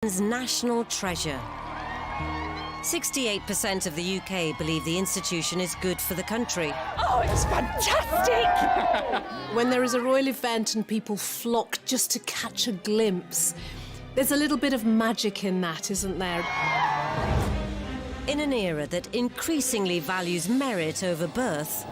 National treasure. 68% of the UK believe the institution is good for the country. Oh, it's fantastic! When there is a royal event and people flock just to catch a glimpse, there's a little bit of magic in that, isn't there? In an era that increasingly values merit over birth,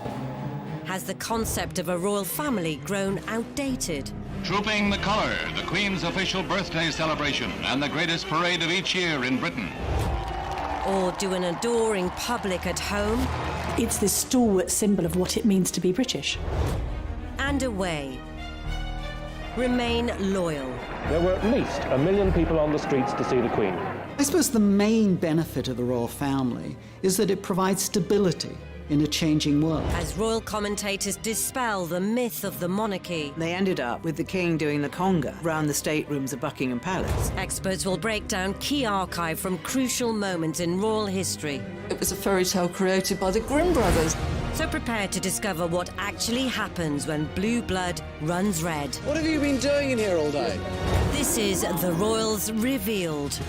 has the concept of a royal family grown outdated? Trooping the colour, the Queen's official birthday celebration and the greatest parade of each year in Britain. Or do an adoring public at home? It's this stalwart symbol of what it means to be British. And away. Remain loyal. There were at least 1 million people on the streets to see the Queen. I suppose the main benefit of the royal family is that it provides stability in a changing world. As royal commentators dispel the myth of the monarchy, They ended up with the king doing the conga round the staterooms of Buckingham Palace. experts will break down key archive from crucial moments in royal history. It was a fairy tale created by the Grimm brothers. So prepare to discover what actually happens when blue blood runs red. What have you been doing in here all day? This is The Royals Revealed.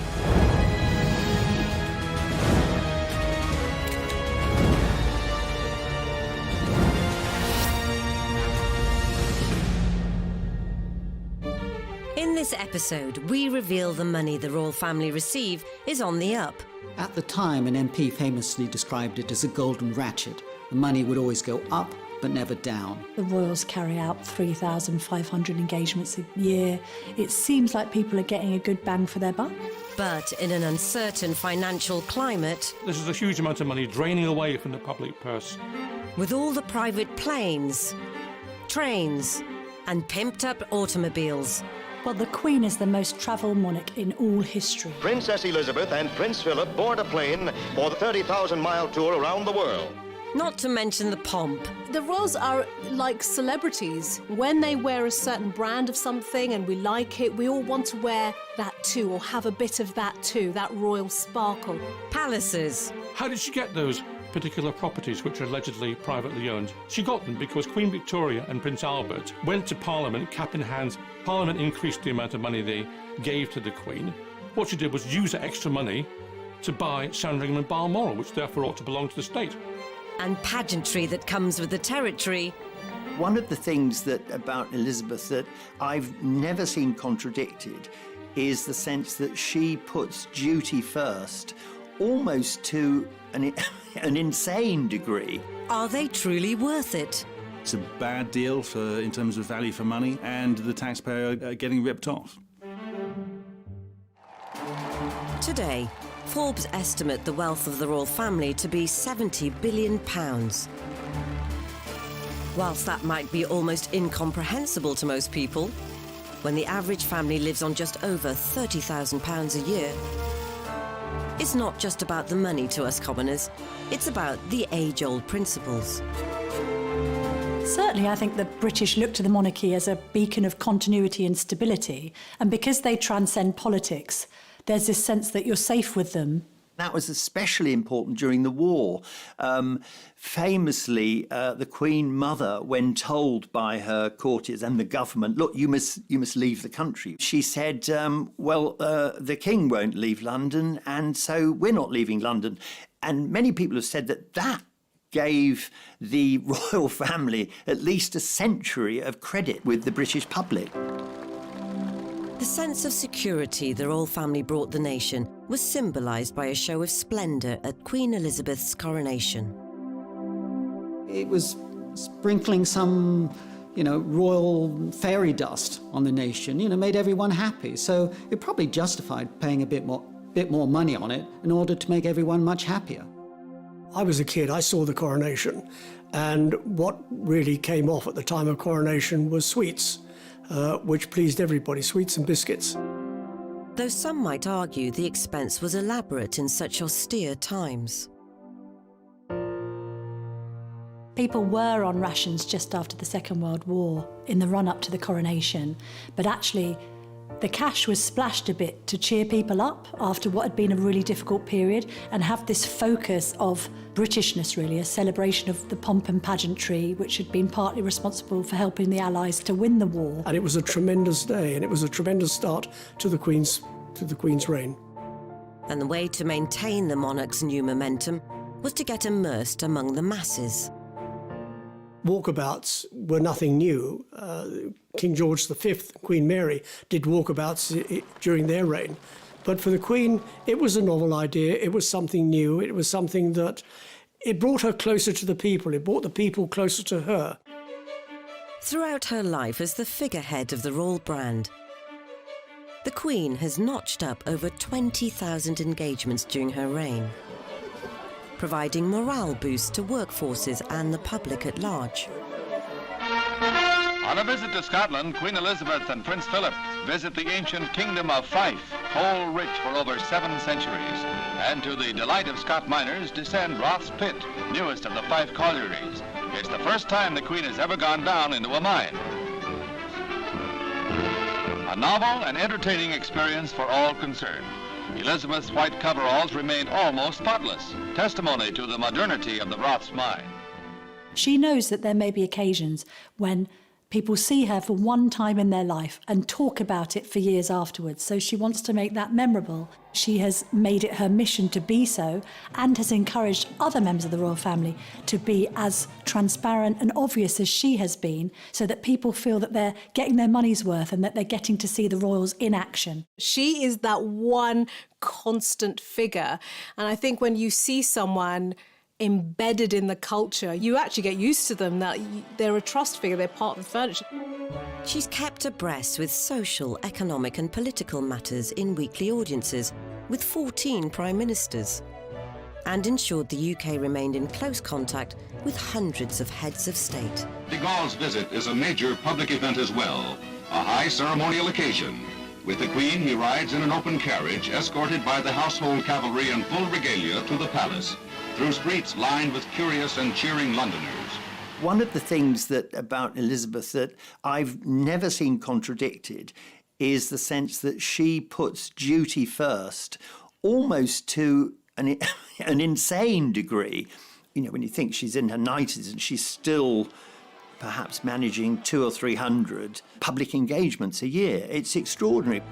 In this episode, we reveal the money the royal family receive is on the up. At the time, an MP famously described it as a golden ratchet. The money would always go up, but never down. The royals carry out 3,500 engagements a year. It seems like people are getting a good bang for their buck. But in an uncertain financial climate, This is a huge amount of money draining away from the public purse. with all the private planes, trains, and pimped-up automobiles, Well, the Queen is the most travelled monarch in all history. Princess Elizabeth and Prince Philip board a plane for the 30,000-mile tour around the world. not to mention the pomp. The royals are like celebrities. When they wear a certain brand of something and we like it, we all want to wear that too, or have a bit of that too, that royal sparkle. Palaces, How did she get those particular properties which are allegedly privately owned? She got them because Queen Victoria and Prince Albert went to Parliament cap in hand. Parliament increased the amount of money they gave to the Queen. What she did was use that extra money to buy Sandringham and Balmoral, which therefore ought to belong to the state. and pageantry that comes with the territory. One of the things about Elizabeth that I've never seen contradicted is the sense that she puts duty first, almost to an insane degree. Are they truly worth it? It's a bad deal in terms of value for money, and the taxpayer getting ripped off. Today, Forbes estimate the wealth of the royal family to be £70 billion. Whilst that might be almost incomprehensible to most people, when the average family lives on just over £30,000 a year, it's not just about the money to us commoners, it's about the age-old principles. Certainly, I think the British look to the monarchy as a beacon of continuity and stability. And because they transcend politics, there's this sense that you're safe with them. That was especially important during the war. Famously, the Queen Mother, when told by her courtiers and the government, look, you must leave the country, she said, the King won't leave London, and so we're not leaving London. And many people have said that gave the royal family at least a century of credit with the British public. The sense of security the royal family brought the nation was symbolised by a show of splendour at Queen Elizabeth's coronation. It was sprinkling some, royal fairy dust on the nation, made everyone happy. So it probably justified paying a bit more money on it in order to make everyone much happier. I was a kid, I saw the coronation, and what really came off at the time of coronation was sweets, which pleased everybody, sweets and biscuits. Though some might argue the expense was elaborate in such austere times. People were on rations just after the Second World War in the run-up to the coronation, but actually the cash was splashed a bit to cheer people up after what had been a really difficult period and have this focus of Britishness, really, a celebration of the pomp and pageantry, which had been partly responsible for helping the Allies to win the war. And it was a tremendous day, and it was a tremendous start to the Queen's to the Queen's reign. And the way to maintain the monarch's new momentum was to get immersed among the masses. Walkabouts were nothing new. King George V, Queen Mary, did walkabouts during their reign. But for the Queen, it was a novel idea. It was something new. It was something that it brought her closer to the people. It brought the people closer to her. Throughout her life as the figurehead of the royal brand, the Queen has notched up over 20,000 engagements during her reign, providing morale boosts to workforces and the public at large. On a visit to Scotland, Queen Elizabeth and Prince Philip visit the ancient kingdom of Fife, coal-rich for over 7 centuries. And to the delight of Scot miners, descend Roth's Pit, newest of the Fife collieries. It's the first time the Queen has ever gone down into a mine. A novel and entertaining experience for all concerned. Elizabeth's white coveralls remained almost spotless, testimony to the modernity of the Roth's mine. She knows that there may be occasions when people see her for one time in their life and talk about it for years afterwards, so she wants to make that memorable. She has made it her mission to be so and has encouraged other members of the royal family to be as transparent and obvious as she has been, so that people feel that they're getting their money's worth and that they're getting to see the royals in action. She is that one constant figure. And I think when you see someone embedded in the culture, you actually get used to them, that they're a trust figure, they're part of the furniture. She's kept abreast with social, economic and political matters in weekly audiences with 14 prime ministers, and ensured the UK remained in close contact with hundreds of heads of state. De Gaulle's visit is a major public event as well, a high ceremonial occasion. With the Queen, he rides in an open carriage, escorted by the household cavalry in full regalia to the palace, through streets lined with curious and cheering Londoners. One of the things about Elizabeth that I've never seen contradicted is the sense that she puts duty first, almost to an insane degree. You know, when you think she's in her 90s and she's still perhaps managing 200 or 300 public engagements a year. It's extraordinary.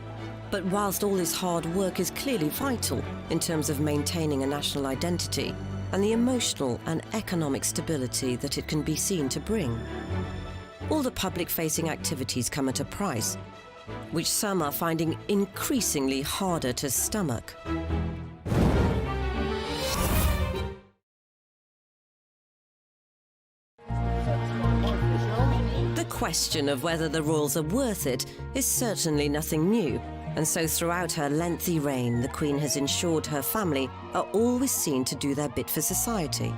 But whilst all this hard work is clearly vital in terms of maintaining a national identity and the emotional and economic stability that it can be seen to bring, all the public-facing activities come at a price, which some are finding increasingly harder to stomach. The question of whether the royals are worth it is certainly nothing new, and so throughout her lengthy reign, the Queen has ensured her family are always seen to do their bit for society.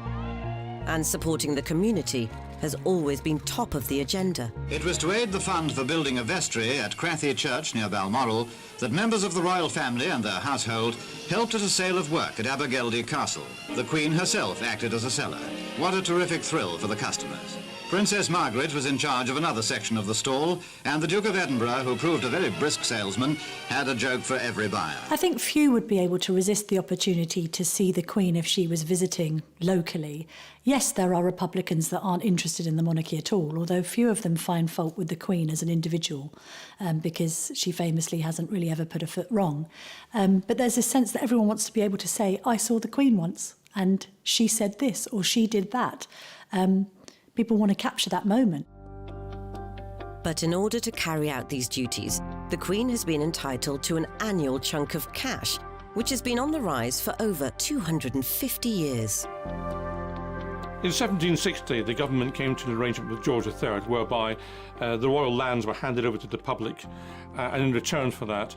And supporting the community has always been top of the agenda. It was to aid the fund for building a vestry at Crathy Church near Balmoral that members of the royal family and their household helped at a sale of work at Abergeldy Castle. The Queen herself acted as a seller. What a terrific thrill for the customers. Princess Margaret was in charge of another section of the stall, and the Duke of Edinburgh, who proved a very brisk salesman, had a joke for every buyer. I think few would be able to resist the opportunity to see the Queen if she was visiting locally. Yes, there are Republicans that aren't interested in the monarchy at all, although few of them find fault with the Queen as an individual, because she famously hasn't really ever put a foot wrong. But there's a sense that everyone wants to be able to say, I saw the Queen once, and she said this, or she did that. People want to capture that moment. But in order to carry out these duties, the Queen has been entitled to an annual chunk of cash, which has been on the rise for over 250 years. In 1760, the government came to an arrangement with George III whereby the royal lands were handed over to the public, and in return for that,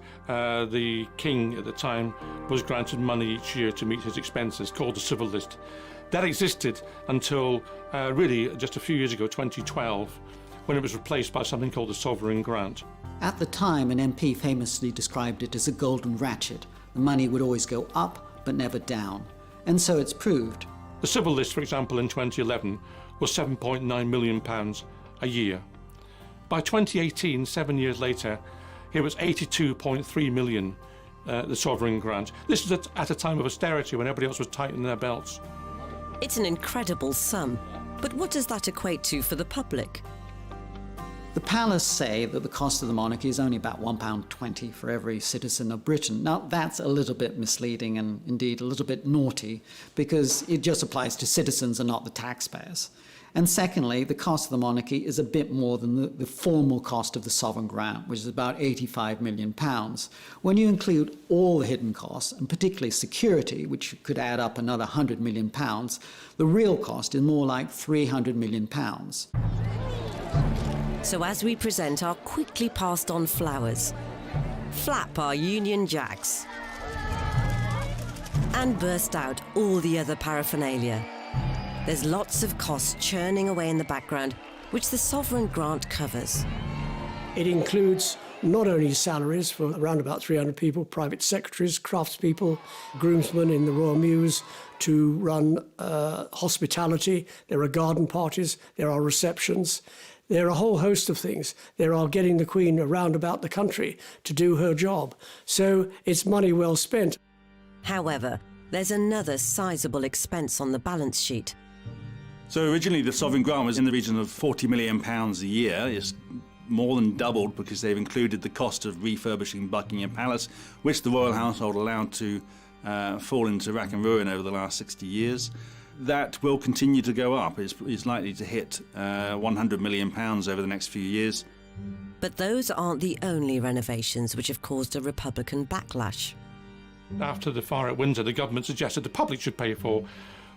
the king at the time was granted money each year to meet his expenses, called the civil list. That existed until really just a few years ago, 2012, when it was replaced by something called the sovereign grant. At the time, an MP famously described it as a golden ratchet. The money would always go up, but never down. And so it's proved. The civil list, for example, in 2011 was £7.9 million a year. By 2018, 7 years later, it was £82.3 million, the sovereign grant. This is at a time of austerity when everybody else was tightening their belts. It's an incredible sum, but what does that equate to for the public? The palace say that the cost of the monarchy is only about £1.20 for every citizen of Britain. Now, that's a little bit misleading and indeed a little bit naughty because it just applies to citizens and not the taxpayers. And secondly, the cost of the monarchy is a bit more than the formal cost of the sovereign grant, which is about £85 million. When you include all the hidden costs, and particularly security, which could add up another £100 million, the real cost is more like £300 million. So as we present our quickly passed on flowers, flap our Union Jacks, and burst out all the other paraphernalia, there's lots of costs churning away in the background, which the sovereign grant covers. It includes not only salaries for around about 300 people, private secretaries, craftspeople, groomsmen in the Royal Mews to run hospitality. There are garden parties, there are receptions. There are a whole host of things. There are getting the Queen around about the country to do her job. So it's money well spent. However, there's another sizable expense on the balance sheet. So originally the sovereign grant was in the region of £40 million a year. It's more than doubled because they've included the cost of refurbishing Buckingham Palace, which the royal household allowed to fall into rack and ruin over the last 60 years. That will continue to go up. It's likely to hit £100 million over the next few years. But those aren't the only renovations which have caused a Republican backlash. After the fire at Windsor, the government suggested the public should pay for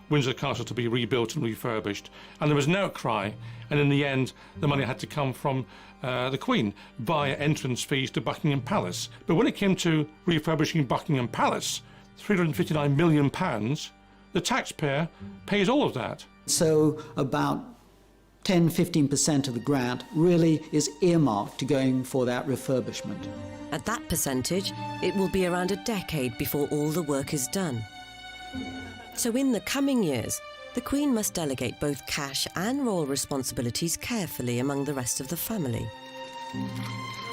Windsor Castle to be rebuilt and refurbished. And there was an outcry, and in the end, the money had to come from the Queen via entrance fees to Buckingham Palace. But when it came to refurbishing Buckingham Palace, £359 million, the taxpayer pays all of that. So about 10-15% of the grant really is earmarked to going for that refurbishment. At that percentage, it will be around a decade before all the work is done. So in the coming years, the Queen must delegate both cash and royal responsibilities carefully among the rest of the family.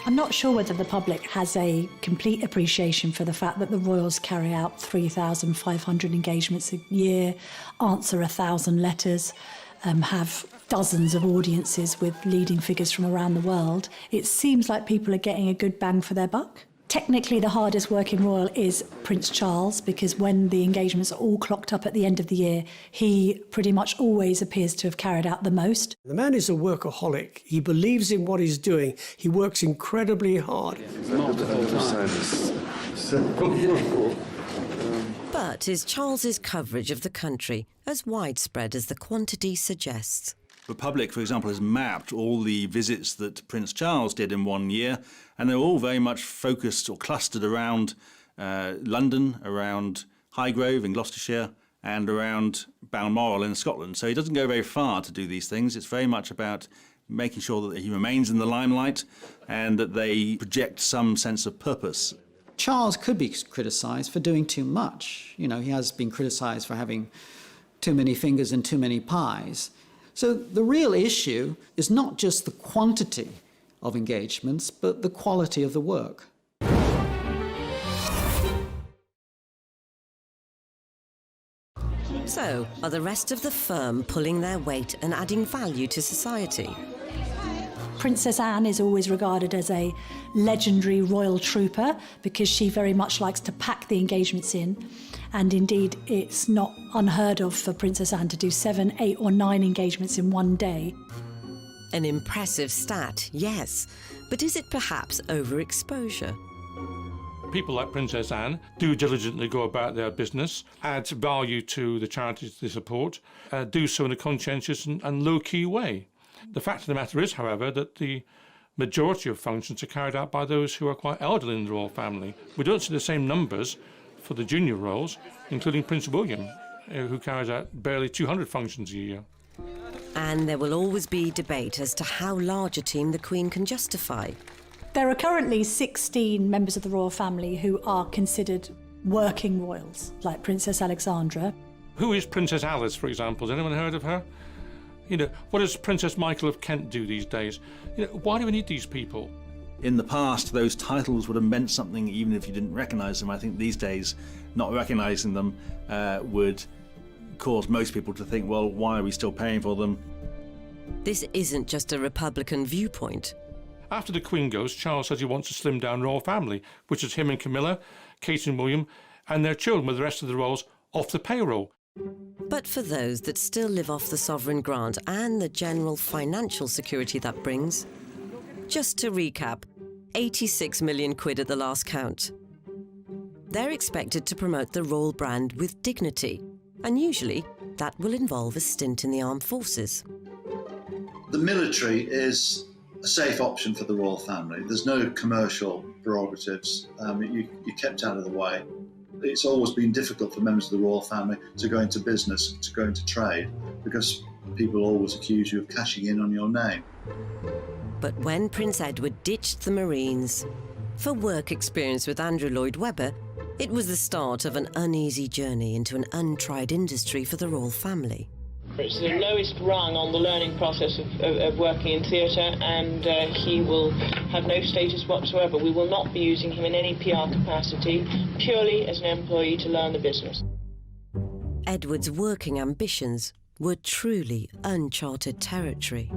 I'm not sure whether the public has a complete appreciation for the fact that the royals carry out 3,500 engagements a year, answer 1,000 letters, have dozens of audiences with leading figures from around the world. It seems like people are getting a good bang for their buck. Technically, the hardest working royal is Prince Charles, because when the engagements are all clocked up at the end of the year, he pretty much always appears to have carried out the most. The man is a workaholic. He believes in what he's doing. He works incredibly hard. But is Charles's coverage of the country as widespread as the quantity suggests? The public, for example, has mapped all the visits that Prince Charles did in 1 year, and they're all very much focused or clustered around London, around Highgrove in Gloucestershire, and around Balmoral in Scotland. So he doesn't go very far to do these things. It's very much about making sure that he remains in the limelight and that they project some sense of purpose. Charles could be criticised for doing too much. You know, he has been criticised for having too many fingers and too many pies. So the real issue is not just the quantity of engagements, but the quality of the work. So, are the rest of the firm pulling their weight and adding value to society? Princess Anne is always regarded as a legendary royal trooper because she very much likes to pack the engagements in. And indeed, it's not unheard of for Princess Anne to do 7, 8 or 9 engagements in one day. An impressive stat, yes. But is it perhaps overexposure? People like Princess Anne do diligently go about their business, add value to the charities they support, do so in a conscientious and low-key way. The fact of the matter is, however, that the majority of functions are carried out by those who are quite elderly in the royal family. We don't see the same numbers for the junior royals, including Prince William, who carries out barely 200 functions a year. And there will always be debate as to how large a team the Queen can justify. There are currently 16 members of the royal family who are considered working royals, like Princess Alexandra. Who is Princess Alice, for example? Has anyone heard of her? You know, what does Princess Michael of Kent do these days? You know, why do we need these people? In the past, those titles would have meant something even if you didn't recognise them. I think these days, not recognising them would cause most people to think, well, why are we still paying for them? This isn't just a Republican viewpoint. After the Queen goes, Charles says he wants to slim down the royal family, which is him and Camilla, Kate and William, and their children with the rest of the royals off the payroll. But for those that still live off the sovereign grant and the general financial security that brings, just to recap, 86 million quid at the last count. They're expected to promote the royal brand with dignity, and usually that will involve a stint in the armed forces. The military is a safe option for the royal family. There's no commercial prerogatives. You're kept out of the way. It's always been difficult for members of the royal family to go into business, to go into trade, because people always accuse you of cashing in on your name. But when Prince Edward ditched the Marines for work experience with Andrew Lloyd Webber, it was the start of an uneasy journey into an untried industry for the royal family. It's the lowest rung on the learning process of working in theatre, and he will have no status whatsoever. We will not be using him in any PR capacity, purely as an employee to learn the business. Edward's working ambitions were truly uncharted territory.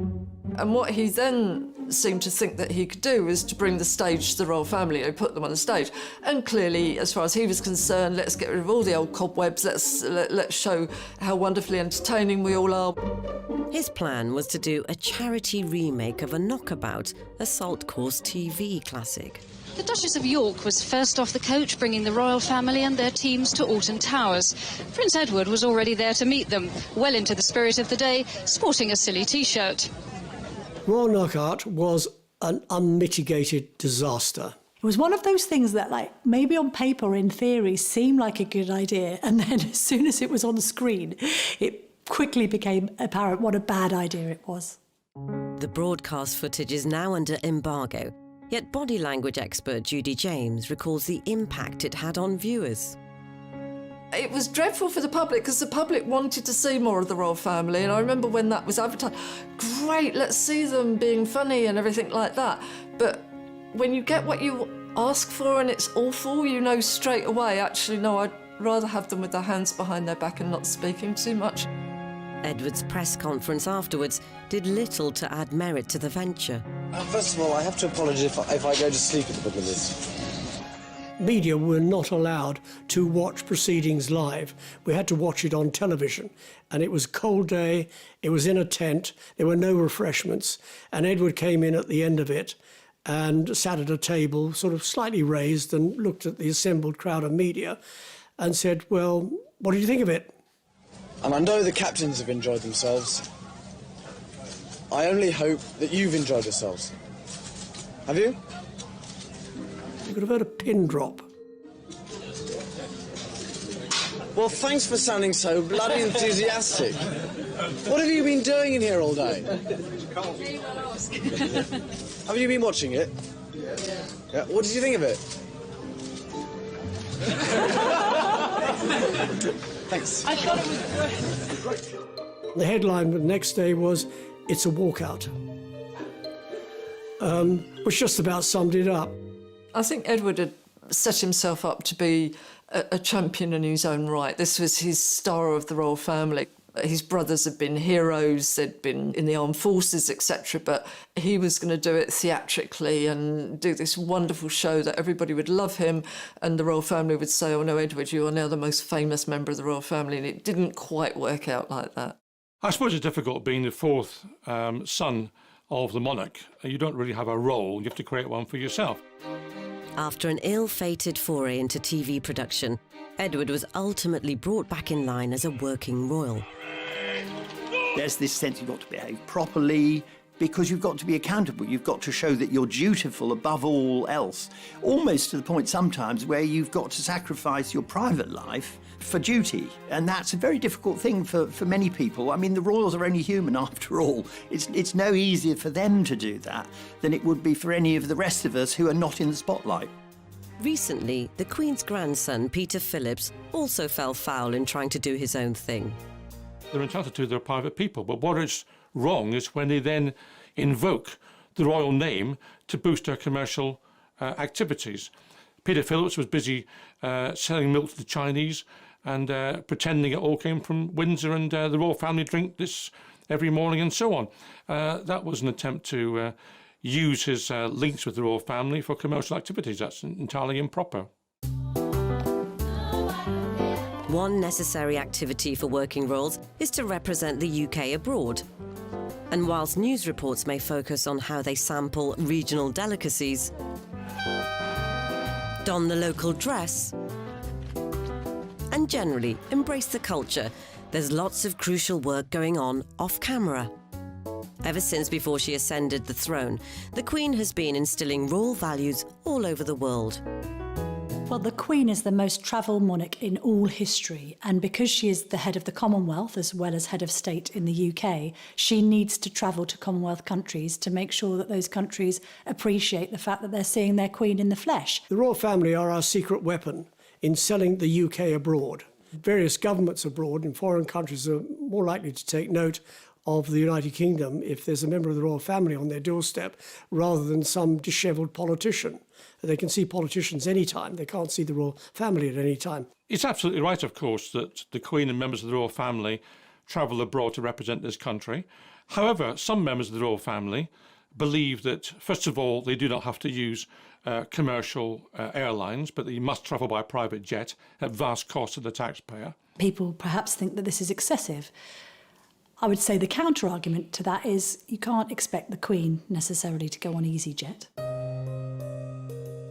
And what he then seemed to think that he could do was to bring the stage to the royal family and put them on the stage. And clearly, as far as he was concerned, let's get rid of all the old cobwebs, let's show how wonderfully entertaining we all are. His plan was to do a charity remake of a knockabout assault course TV classic. The Duchess of York was first off the coach, bringing the royal family and their teams to Alton Towers. Prince Edward was already there to meet them, well into the spirit of the day, sporting a silly T-shirt. Royal Knockout was an unmitigated disaster. It was one of those things that, like, maybe on paper, in theory, seemed like a good idea, and then as soon as it was on the screen, it quickly became apparent what a bad idea it was. The broadcast footage is now under embargo, yet body language expert Judy James recalls the impact it had on viewers. It was dreadful for the public because the public wanted to see more of the royal family, and I remember when that was advertised, great, let's see them being funny and everything like that. But when you get what you ask for and it's awful, you know straight away, actually, no, I'd rather have them with their hands behind their back and not speaking too much. Edward's press conference afterwards did little to add merit to the venture. First of all, I have to apologise if I go to sleep at the middle of this. Media were not allowed to watch proceedings live. We had to watch it on television. And it was a cold day, it was in a tent, there were no refreshments. And Edward came in at the end of it and sat at a table, sort of slightly raised, and looked at the assembled crowd of media and said, well, what did you think of it? And I know the captains have enjoyed themselves. I only hope that you've enjoyed yourselves. Have you? You could have heard a pin drop. Well, thanks for sounding so bloody enthusiastic. What have you been doing in here all day? Have you been watching it? Yeah. What did you think of it? Thanks. I thought it was great. The headline the next day was, "It's a walkout," which just about summed it up. I think Edward had set himself up to be a champion in his own right. This was his star of the royal family. His brothers had been heroes, they'd been in the armed forces, etc., but he was going to do it theatrically and do this wonderful show that everybody would love him, and the royal family would say, oh no, Edward, you are now the most famous member of the royal family, and it didn't quite work out like that. I suppose it's difficult being the fourth son of the monarch. You don't really have a role, you have to create one for yourself. After an ill-fated foray into TV production, Edward was ultimately brought back in line as a working royal. There's this sense you've got to behave properly because you've got to be accountable. You've got to show that you're dutiful above all else, almost to the point sometimes where you've got to sacrifice your private life for duty. And that's a very difficult thing for many people. I mean, the royals are only human after all. It's no easier for them to do that than it would be for any of the rest of us who are not in the spotlight. Recently, the Queen's grandson, Peter Phillips, also fell foul in trying to do his own thing. They're entitled to their private people, but what is wrong is when they then invoke the royal name to boost their commercial activities. Peter Phillips was busy selling milk to the Chinese and pretending it all came from Windsor and the royal family drink this every morning and so on. That was an attempt to use his links with the royal family for commercial activities. That's entirely improper. One necessary activity for working royals is to represent the UK abroad. And whilst news reports may focus on how they sample regional delicacies, don the local dress, and generally embrace the culture, there's lots of crucial work going on off camera. Ever since before she ascended the throne, the Queen has been instilling royal values all over the world. Well, the Queen is the most travelled monarch in all history, and because she is the head of the Commonwealth as well as head of state in the UK, she needs to travel to Commonwealth countries to make sure that those countries appreciate the fact that they're seeing their Queen in the flesh. The royal family are our secret weapon in selling the UK abroad. Various governments abroad in foreign countries are more likely to take note of the United Kingdom if there's a member of the royal family on their doorstep rather than some dishevelled politician. They can see politicians anytime. They can't see the royal family at any time. It's absolutely right, of course, that the Queen and members of the royal family travel abroad to represent this country. However, some members of the royal family believe that, first of all, they do not have to use commercial airlines, but they must travel by private jet at vast cost to the taxpayer. People perhaps think that this is excessive. I would say the counter-argument to that is you can't expect the Queen necessarily to go on EasyJet.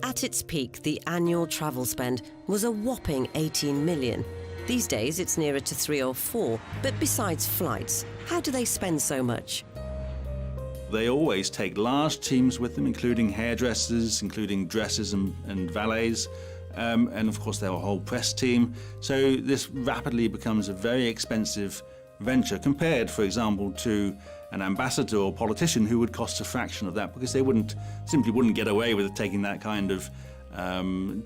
At its peak, the annual travel spend was a whopping 18 million. These days, it's nearer to 3 or 4. But besides flights, how do they spend so much? They always take large teams with them, including hairdressers, including dressers and valets, and of course their whole press team. So this rapidly becomes a very expensive venture compared, for example, to an ambassador or politician who would cost a fraction of that because they simply wouldn't get away with taking that kind of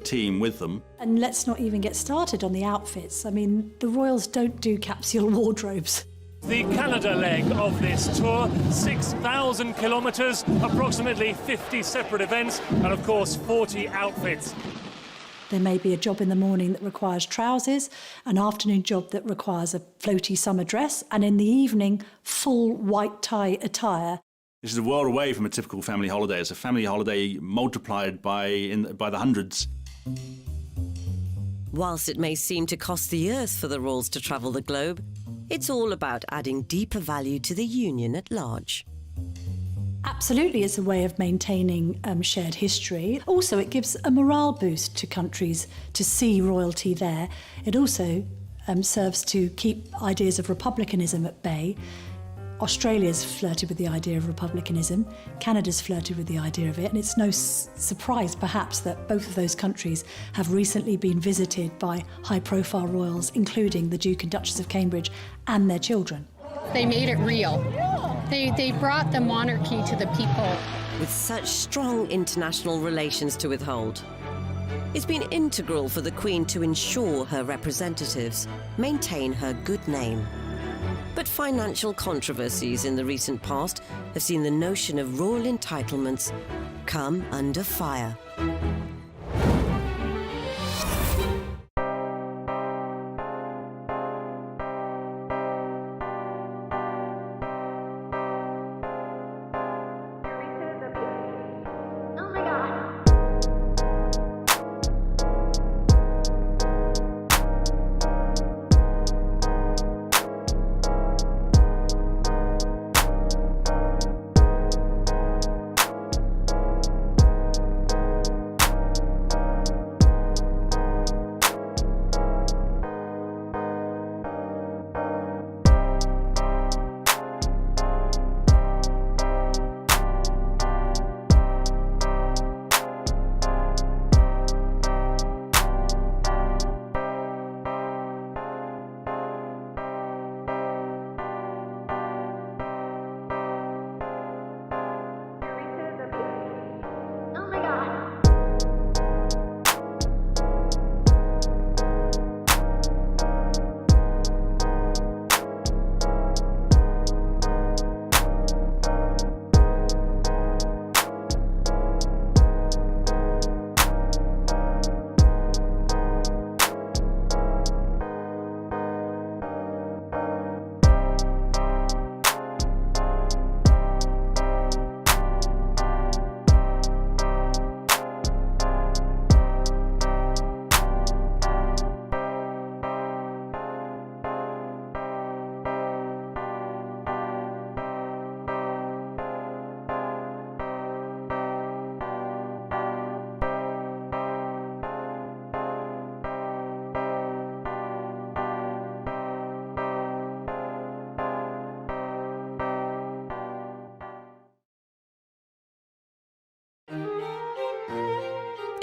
team with them. And let's not even get started on the outfits. I mean, the royals don't do capsule wardrobes. The Canada leg of this tour, 6,000 kilometres, approximately 50 separate events, and of course 40 outfits. There may be a job in the morning that requires trousers, an afternoon job that requires a floaty summer dress, and in the evening, full white tie attire. This is a world away from a typical family holiday. It's a family holiday multiplied by the hundreds. Whilst it may seem to cost the earth for the royals to travel the globe, it's all about adding deeper value to the union at large. Absolutely, it's a way of maintaining shared history. Also, it gives a morale boost to countries to see royalty there. It also serves to keep ideas of republicanism at bay. Australia's flirted with the idea of republicanism. Canada's flirted with the idea of it. And it's no surprise, perhaps, that both of those countries have recently been visited by high-profile royals, including the Duke and Duchess of Cambridge and their children. They made it real. They brought the monarchy to the people. With such strong international relations to withhold, it's been integral for the Queen to ensure her representatives maintain her good name. But financial controversies in the recent past have seen the notion of royal entitlements come under fire.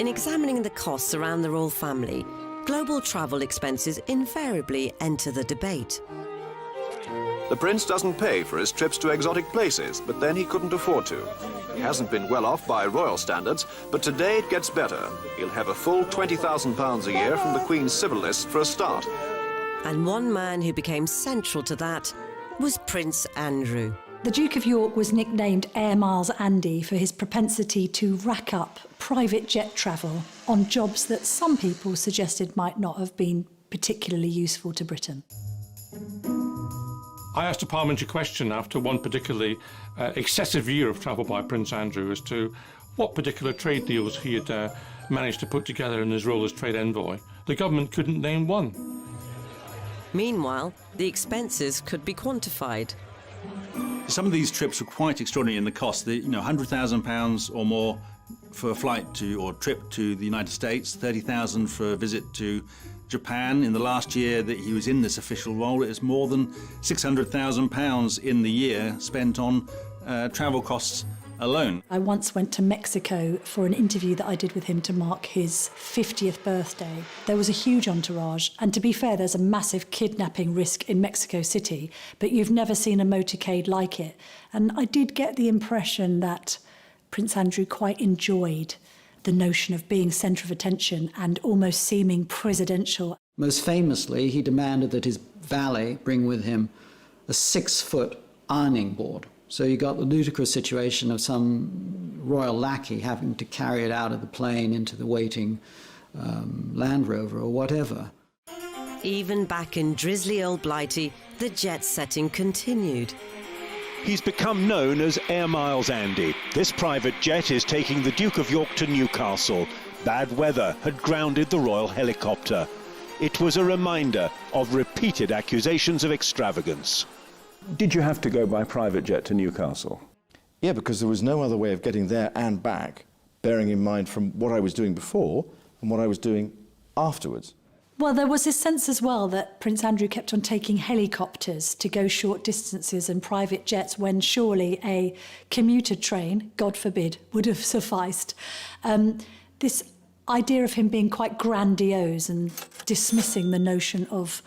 In examining the costs around the royal family, global travel expenses invariably enter the debate. The prince doesn't pay for his trips to exotic places, but then he couldn't afford to. He hasn't been well off by royal standards, but today it gets better. He'll have a full £20,000 a year from the Queen's civil list for a start. And one man who became central to that was Prince Andrew. The Duke of York was nicknamed Air Miles Andy for his propensity to rack up private jet travel on jobs that some people suggested might not have been particularly useful to Britain. I asked a parliamentary question after one particularly excessive year of travel by Prince Andrew as to what particular trade deals he had managed to put together in his role as trade envoy. The government couldn't name one. Meanwhile, the expenses could be quantified. Some of these trips were quite extraordinary in the cost. £100,000 or more for a flight to or trip to the United States, $30,000 for a visit to Japan. In the last year that he was in this official role, it was more than £600,000 in the year spent on travel costs alone. I once went to Mexico for an interview that I did with him to mark his 50th birthday. There was a huge entourage, and to be fair, there's a massive kidnapping risk in Mexico City, but you've never seen a motorcade like it. And I did get the impression that Prince Andrew quite enjoyed the notion of being centre of attention and almost seeming presidential. Most famously, he demanded that his valet bring with him a 6-foot ironing board. So you got the ludicrous situation of some royal lackey having to carry it out of the plane into the waiting Land Rover or whatever. Even back in drizzly old Blighty, the jet setting continued. He's become known as Air Miles Andy. This private jet is taking the Duke of York to Newcastle. Bad weather had grounded the royal helicopter. It was a reminder of repeated accusations of extravagance. Did you have to go by private jet to Newcastle? Yeah, because there was no other way of getting there and back, bearing in mind from what I was doing before and what I was doing afterwards. Well, there was this sense as well that Prince Andrew kept on taking helicopters to go short distances and private jets when surely a commuter train, God forbid, would have sufficed. This idea of him being quite grandiose and dismissing the notion of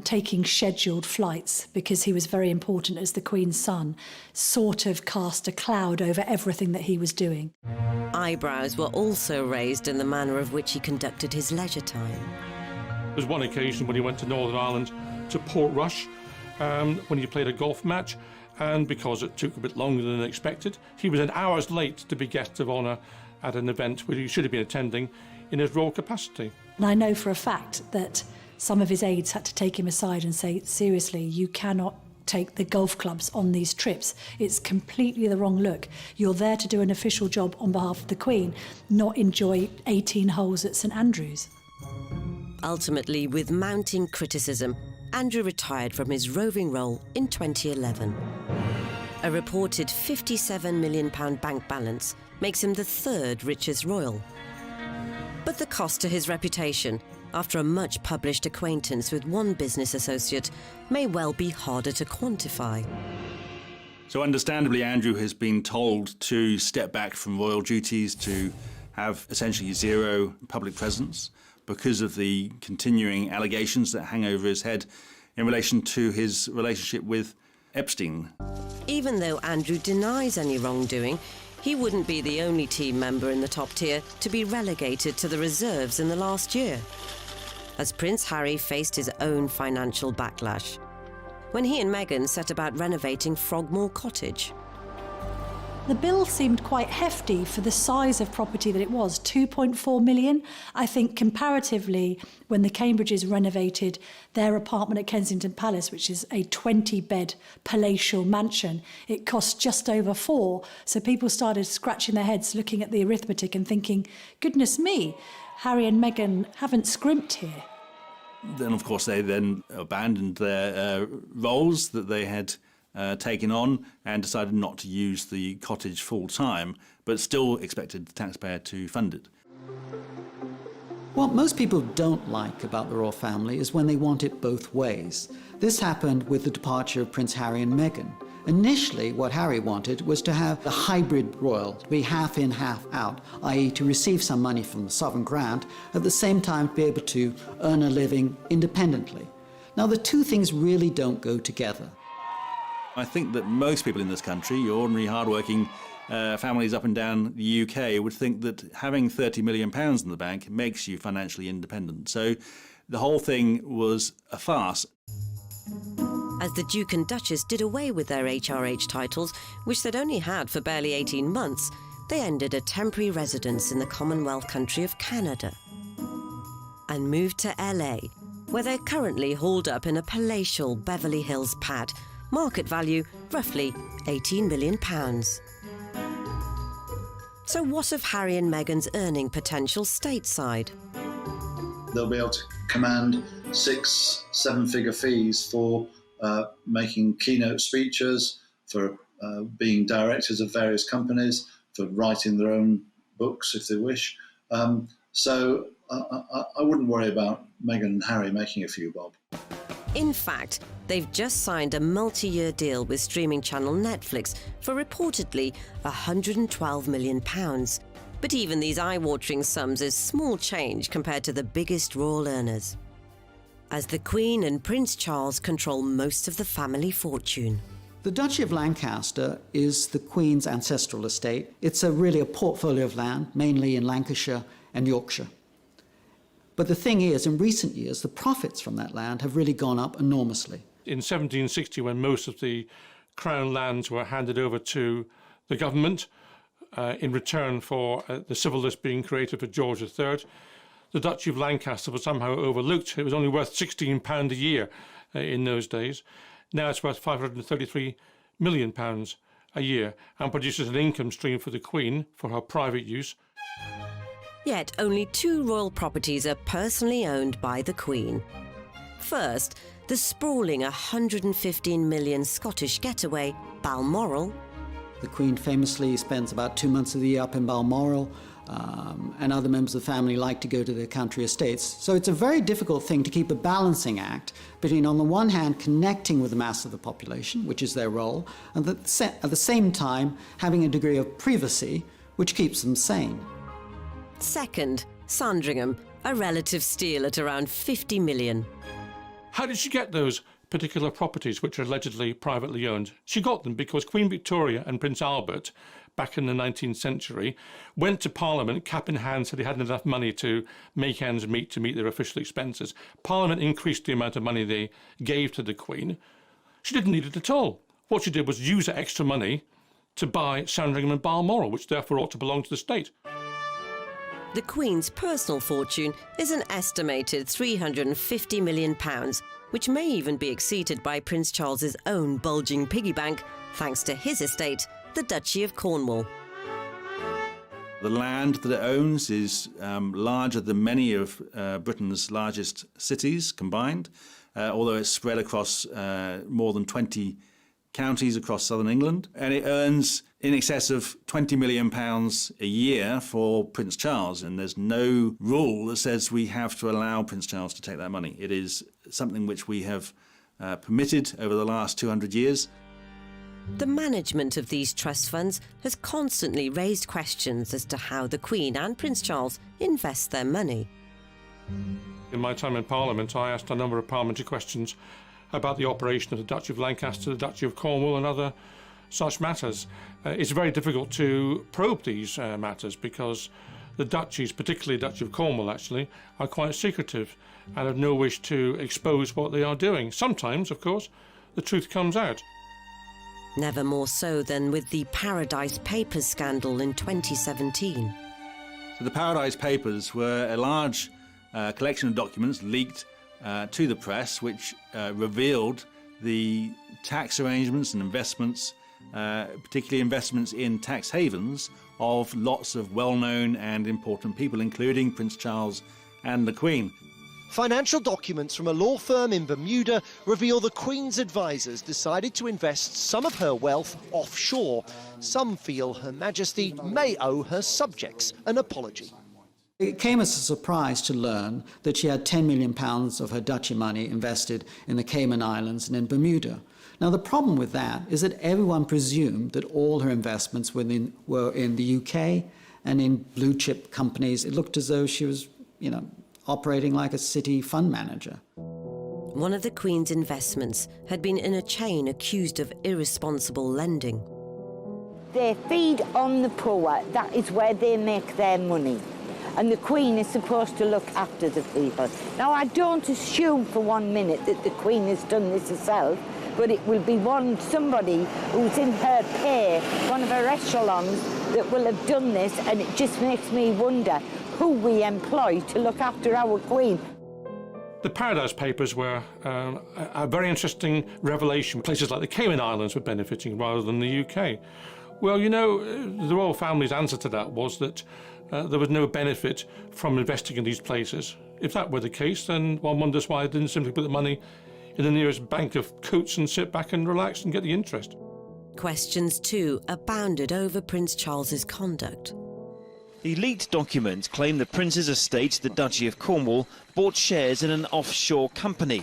taking scheduled flights because he was very important as the Queen's son sort of cast a cloud over everything that he was doing. Eyebrows were also raised in the manner of which he conducted his leisure time. There was one occasion when he went to Northern Ireland to Portrush when he played a golf match, and because it took a bit longer than expected, he was an hours late to be guest of honour at an event where he should have been attending in his royal capacity. And I know for a fact that some of his aides had to take him aside and say, seriously, you cannot take the golf clubs on these trips. It's completely the wrong look. You're there to do an official job on behalf of the Queen, not enjoy 18 holes at St Andrews. Ultimately, with mounting criticism, Andrew retired from his roving role in 2011. A reported £57 million bank balance makes him the third richest royal. But the cost to his reputation, after a much-published acquaintance with one business associate, may well be harder to quantify. So understandably, Andrew has been told to step back from royal duties, to have essentially zero public presence because of the continuing allegations that hang over his head in relation to his relationship with Epstein. Even though Andrew denies any wrongdoing, he wouldn't be the only team member in the top tier to be relegated to the reserves in the last year, as Prince Harry faced his own financial backlash when he and Meghan set about renovating Frogmore Cottage. The bill seemed quite hefty for the size of property that it was, 2.4 million. I think comparatively, when the Cambridges renovated their apartment at Kensington Palace, which is a 20-bed palatial mansion, it cost just over 4. So people started scratching their heads, looking at the arithmetic and thinking, goodness me, Harry and Meghan haven't scrimped here. Then, of course, they then abandoned their roles that they had taken on and decided not to use the cottage full-time, but still expected the taxpayer to fund it. What most people don't like about the royal family is when they want it both ways. This happened with the departure of Prince Harry and Meghan. Initially, what Harry wanted was to have a hybrid royal, to be half in, half out, i.e. to receive some money from the sovereign grant, at the same time to be able to earn a living independently. Now, the two things really don't go together. I think that most people in this country, your ordinary hard-working families up and down the UK, would think that having £30 million in the bank makes you financially independent. So the whole thing was a farce. As the Duke and Duchess did away with their HRH titles, which they'd only had for barely 18 months, they ended a temporary residence in the Commonwealth country of Canada and moved to LA, where they're currently hauled up in a palatial Beverly Hills pad, market value roughly £18 million. So what of Harry and Meghan's earning potential stateside? They'll be able to command 6-7-figure fees for making keynote speeches, for being directors of various companies, for writing their own books if they wish. So I wouldn't worry about Meghan and Harry making a few bob. In fact, they've just signed a multi-year deal with streaming channel Netflix for reportedly £112 million. But even these eye-watering sums is small change compared to the biggest royal earners, as the Queen and Prince Charles control most of the family fortune. The Duchy of Lancaster is the Queen's ancestral estate. It's really a portfolio of land, mainly in Lancashire and Yorkshire. But the thing is, in recent years, the profits from that land have really gone up enormously. In 1760, when most of the Crown lands were handed over to the government in return for the civil list being created for George III, the Duchy of Lancaster was somehow overlooked. It was only worth £16 a year in those days. Now it's worth £533 million a year and produces an income stream for the Queen for her private use. Yet only 2 royal properties are personally owned by the Queen. First, the sprawling £115 million Scottish getaway, Balmoral. The Queen famously spends about 2 months of the year up in Balmoral, and other members of the family like to go to their country estates. So it's a very difficult thing to keep a balancing act between, on the one hand, connecting with the mass of the population, which is their role, and at the same time having a degree of privacy, which keeps them sane. Second, Sandringham, a relative steal at around £50 million. How did she get those particular properties, which are allegedly privately owned? She got them because Queen Victoria and Prince Albert, back in the 19th century, went to Parliament, cap in hand, said they hadn't enough money to make ends meet to meet their official expenses. Parliament increased the amount of money they gave to the Queen. She didn't need it at all. What she did was use that extra money to buy Sandringham and Balmoral, which therefore ought to belong to the state. The Queen's personal fortune is an estimated £350 million, which may even be exceeded by Prince Charles's own bulging piggy bank, thanks to his estate, the Duchy of Cornwall. The land that it owns is larger than many of Britain's largest cities combined, although it's spread across more than 20 counties across southern England, and it earns in excess of £20 million a year for Prince Charles, and there's no rule that says we have to allow Prince Charles to take that money. It is something which we have permitted over the last 200 years. The management of these trust funds has constantly raised questions as to how the Queen and Prince Charles invest their money. In my time in Parliament, I asked a number of parliamentary questions about the operation of the Duchy of Lancaster, the Duchy of Cornwall and other such matters. It's very difficult to probe these matters because the duchies, particularly the Duchy of Cornwall actually, are quite secretive and have no wish to expose what they are doing. Sometimes, of course, the truth comes out. Never more so than with the Paradise Papers scandal in 2017. So the Paradise Papers were a large collection of documents leaked to the press, which revealed the tax arrangements and investments, particularly investments in tax havens, of lots of well-known and important people, including Prince Charles and the Queen. Financial documents from a law firm in Bermuda reveal the Queen's advisors decided to invest some of her wealth offshore. Some feel Her Majesty may owe her subjects an apology. It came as a surprise to learn that she had £10 million of her duchy money invested in the Cayman Islands and in Bermuda. Now, the problem with that is that everyone presumed that all her investments were in the UK and in blue-chip companies. It looked as though she was, operating like a city fund manager. One of the Queen's investments had been in a chain accused of irresponsible lending. They feed on the poor. That is where they make their money. And the Queen is supposed to look after the people. Now, I don't assume for 1 minute that the Queen has done this herself, but it will be somebody who's in her pay, one of her echelons, that will have done this, and it just makes me wonder who we employ to look after our Queen. The Paradise Papers were a very interesting revelation. Places like the Cayman Islands were benefiting rather than the UK. Well, the royal family's answer to that was that there was no benefit from investing in these places. If that were the case, then one wonders why they didn't simply put the money in the nearest bank of Coates and sit back and relax and get the interest. Questions, too, abounded over Prince Charles's conduct. The leaked documents claim the Prince's estate, the Duchy of Cornwall, bought shares in an offshore company.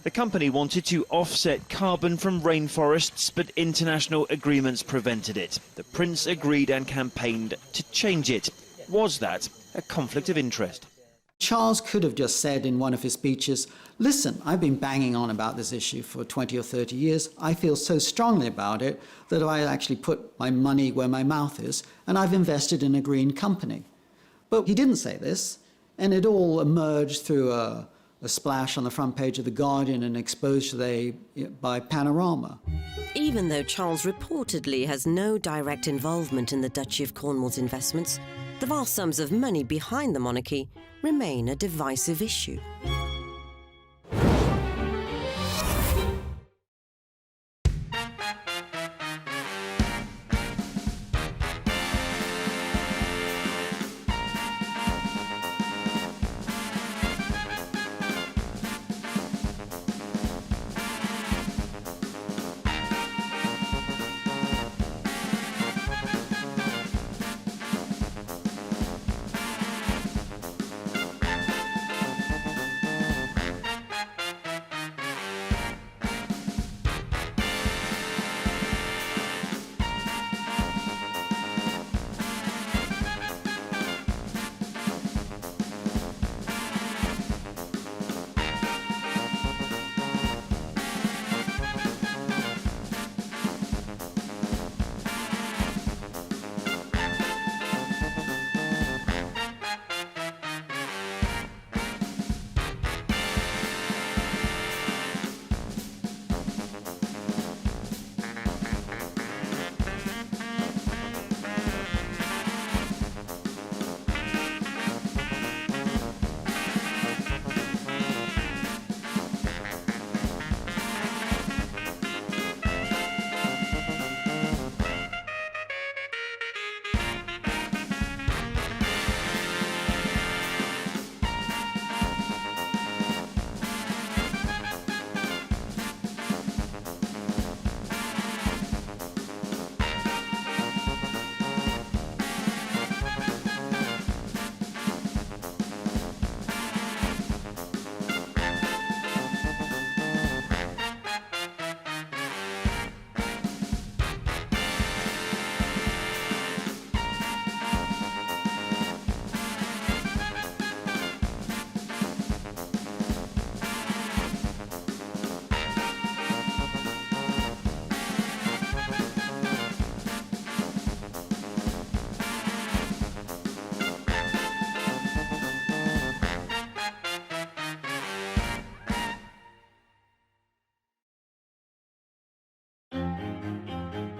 The company wanted to offset carbon from rainforests, but international agreements prevented it. The Prince agreed and campaigned to change it. Was that a conflict of interest? Charles could have just said in one of his speeches, listen, I've been banging on about this issue for 20 or 30 years. I feel so strongly about it that I actually put my money where my mouth is, and I've invested in a green company. But he didn't say this, and it all emerged through a splash on the front page of The Guardian and exposed today by Panorama. Even though Charles reportedly has no direct involvement in the Duchy of Cornwall's investments, the vast sums of money behind the monarchy remain a divisive issue.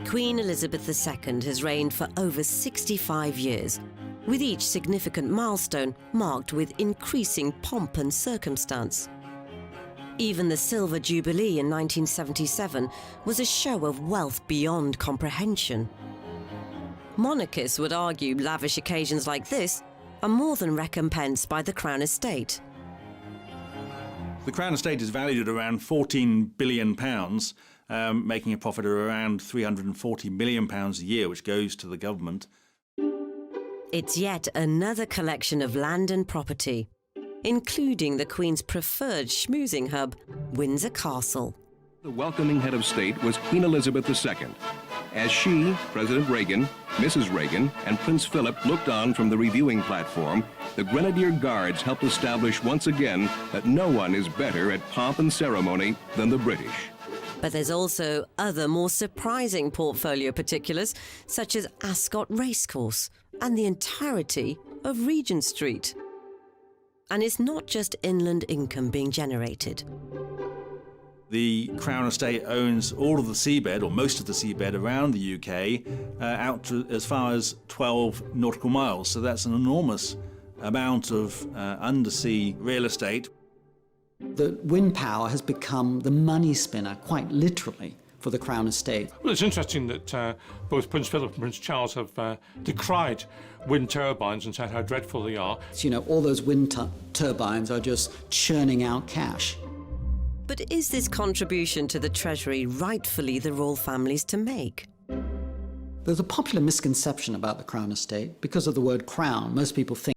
Queen Elizabeth II has reigned for over 65 years, with each significant milestone marked with increasing pomp and circumstance. Even the Silver Jubilee in 1977 was a show of wealth beyond comprehension. Monarchists would argue lavish occasions like this are more than recompensed by the Crown Estate. The Crown Estate is valued at around £14 billion, making a profit of around £340 million a year, which goes to the government. It's yet another collection of land and property, including the Queen's preferred schmoozing hub, Windsor Castle. The welcoming head of state was Queen Elizabeth II, as she, President Reagan, Mrs. Reagan, and Prince Philip looked on from the reviewing platform. The Grenadier Guards helped establish once again that no one is better at pomp and ceremony than the British. But there's also other more surprising portfolio particulars, such as Ascot Racecourse and the entirety of Regent Street. And it's not just inland income being generated. The Crown Estate owns all of the seabed, or most of the seabed around the UK, out to as far as 12 nautical miles. So that's an enormous amount of undersea real estate. The wind power has become the money spinner, quite literally, for the Crown Estate. Well, it's interesting that both Prince Philip and Prince Charles have decried wind turbines and said how dreadful they are. You know, all those wind turbines are just churning out cash. But is this contribution to the Treasury rightfully the royal family's to make? There's a popular misconception about the Crown Estate. Because of the word crown, most people think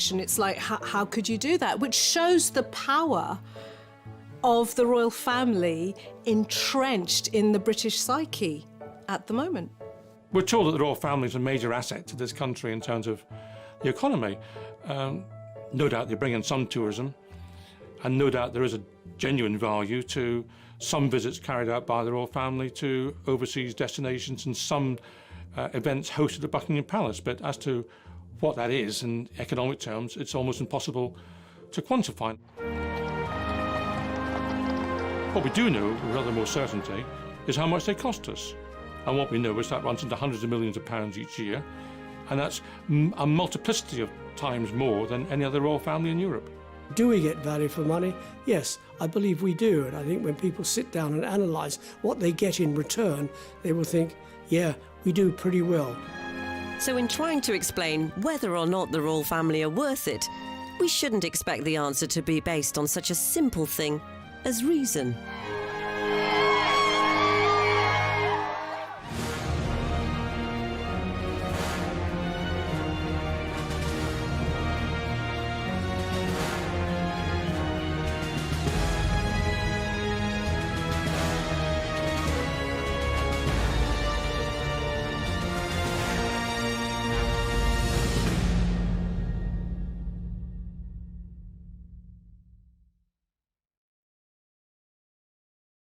question. It's like, how could you do that? Which shows the power of the royal family entrenched in the British psyche at the moment. We're told that the royal family is a major asset to this country in terms of the economy. No doubt they bring in some tourism, and no doubt there is a genuine value to some visits carried out by the royal family to overseas destinations and some events hosted at Buckingham Palace. But as to what that is in economic terms, it's almost impossible to quantify. What we do know, with rather more certainty, is how much they cost us. And what we know is that runs into hundreds of millions of pounds each year, and that's a multiplicity of times more than any other royal family in Europe. Do we get value for money? Yes, I believe we do. And I think when people sit down and analyse what they get in return, they will think, yeah, we do pretty well. So in trying to explain whether or not the royal family are worth it, we shouldn't expect the answer to be based on such a simple thing as reason.